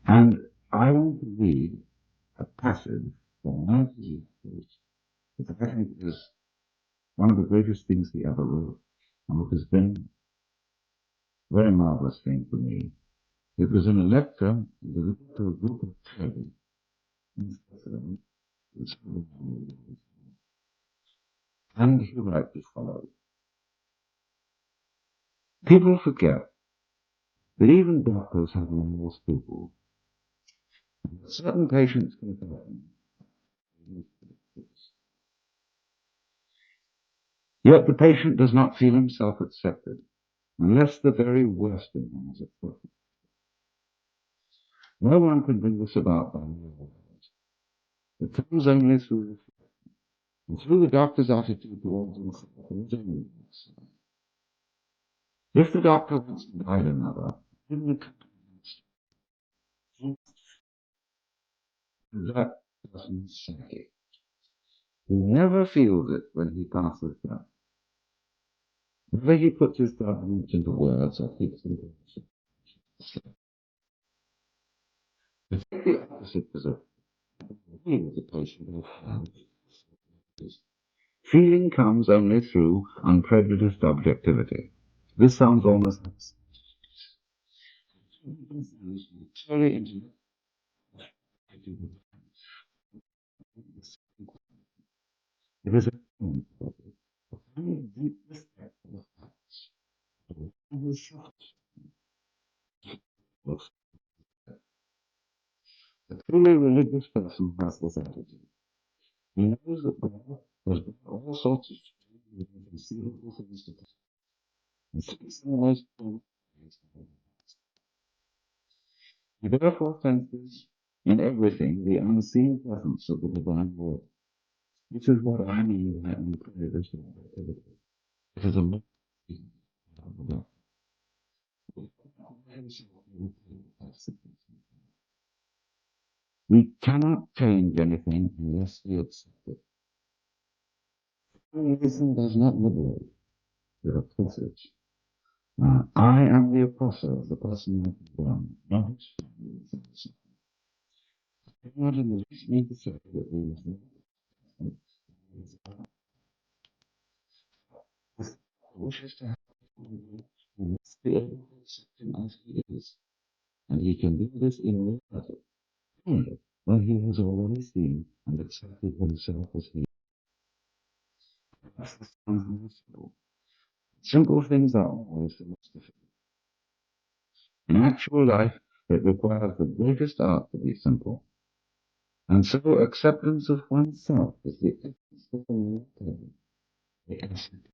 And I want to read a passage from one of his essays that I think is one of the greatest things he ever wrote, and which has been a very marvelous thing for me. It was in a lecture delivered to a group of children in Switzerland, and he writes as follows. People forget that even doctors have moral scruples. Certain patients can fail. Yet the patient does not feel himself accepted unless the very worst in him is accepted. No one can bring this about by mere words. It comes only through the doctor's attitude towards himself and his own needs. If the doctor wants to guide another, that person's psyche. He never feels it when he passes that. Whether he puts his judgment into words or keeps them to himself. To take the opposite position, he was a patient of feeling comes only through unprejudiced objectivity. This sounds almost purely intellectual. It is a deep respect for the facts. A truly religious person has this attitude. He knows that God has done all sorts of inconceivable things to us. And sees in the most he therefore senses in everything the unseen presence of the divine word. This is what I mean by unprejudiced objectivity. It is a mystery of God. We cannot change anything unless we accept it. Reason does not liberate, it oppresses. I am the oppressor of the person I condemn, not his family. I do not in the least mean to say that we must wishes to have he must be able to accept him as he is, and he can do this in reality, only when he has already seen and accepted himself as he is. This sounds more simple. Simple things are always the most difficult. In actual life, it requires the greatest art to be simple, and so acceptance of oneself is the essence of the real thing, the essence.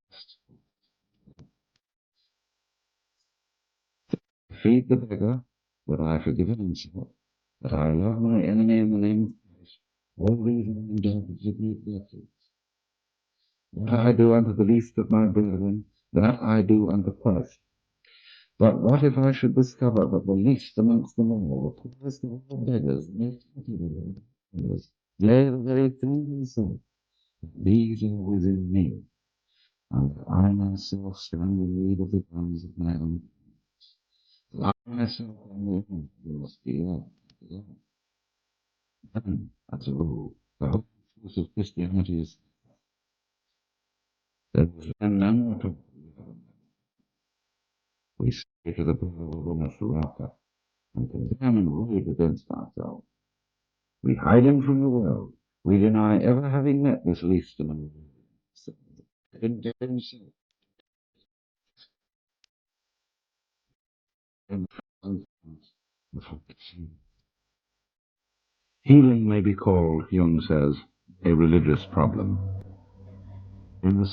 Feed the beggar, that I forgive him himself, that I love my enemy in the name of Christ. All these are indulgences of me virtues. What I do unto the least of my brethren, that I do unto Christ. But what if I should discover that the least amongst them all, the poorest of all beggars, yea, the very things themselves, these are within me, and I myself stand in need of the grounds of my own. I myself am the one who must be loved. And, as a rule, the whole truth of Christianity is that then none at all. We say to the brother of and condemn and rage against ourselves. We hide him from the world. We deny ever having met this least among us. Healing may be called, Jung says, a religious problem. In the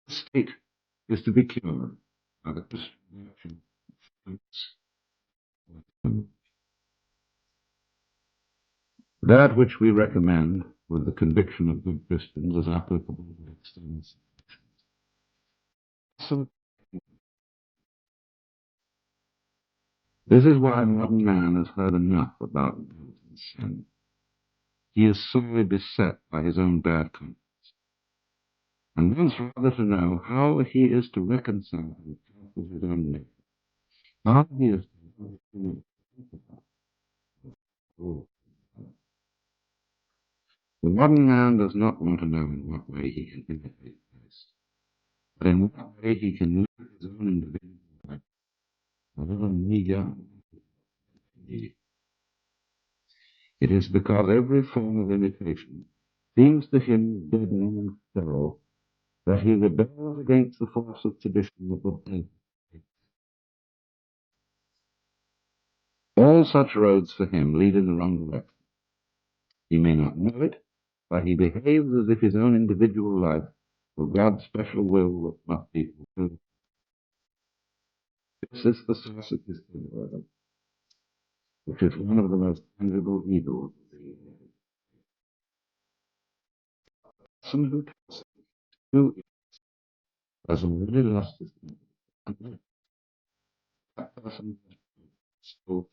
state is to be cured by the Christian action. That which we recommend with the conviction of good Christians is applicable to external. So this is why modern man has heard enough about sin. He is sorely beset by his own bad conscience. and wants rather to know how he is to reconcile himself with his own nature, how he is to the modern man does not want to know in what way he can imitate Christ, but in what way he can live his own individual life, a little meager. It is because every form of imitation seems to him deadening and sterile that he rebels against the force of tradition that would take. All such roads for him lead in the wrong direction. He may not know it, but he behaves as if his own individual life were God's special will that must be fulfilled. This is the source of his egoism, which is one of the most tangible evils. Someone who has already lost his mind, that person will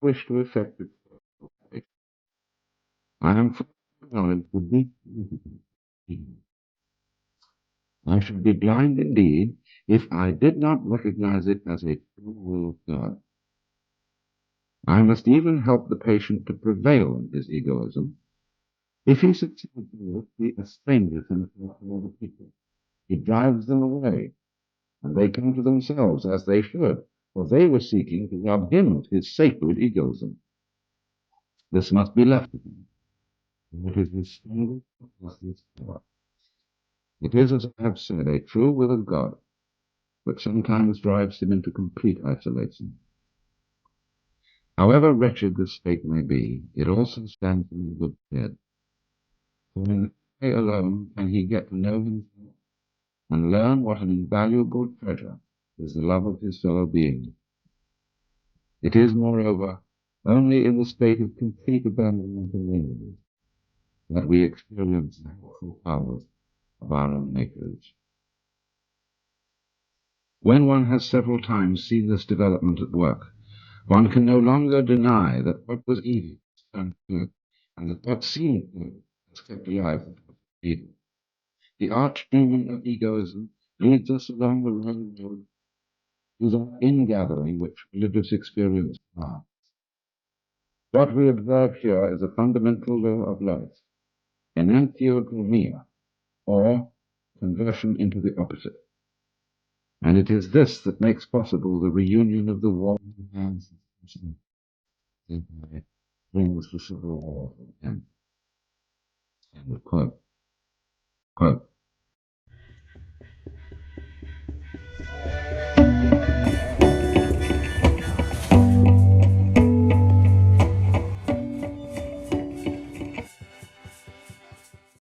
wish to effect it. I am fully acknowledged the deep significance. I should be blind indeed if I did not recognize it as a true will of God. I must even help the patient to prevail in his egoism. If he succeeds in this, he estranges himself from other people. He drives them away, and they come to themselves as they should, for they were seeking to rob him of his sacred egoism. This must be left to him. It is his strongest, his power. It is, as I have said, a true will of God, which sometimes drives him into complete isolation. However wretched this state may be, it also stands in good stead. For in that way alone can he get to know himself and learn what an invaluable treasure is the love of his fellow beings. It is, moreover, only in the state of complete abandonment and inwardness that we experience the helpful powers of our own natures. When one has several times seen this development at work, one can no longer deny that what was evil has turned good, and that what seemed good has kept alive evil. The archdemon of egoism leads us along the road to that ingathering which religious experience are. What we observe here is a fundamental law of life, enantiodromia, or conversion into the opposite. And it is this that makes possible the reunion of the warring hands that brings the civil war to an end. End of quote. Quote.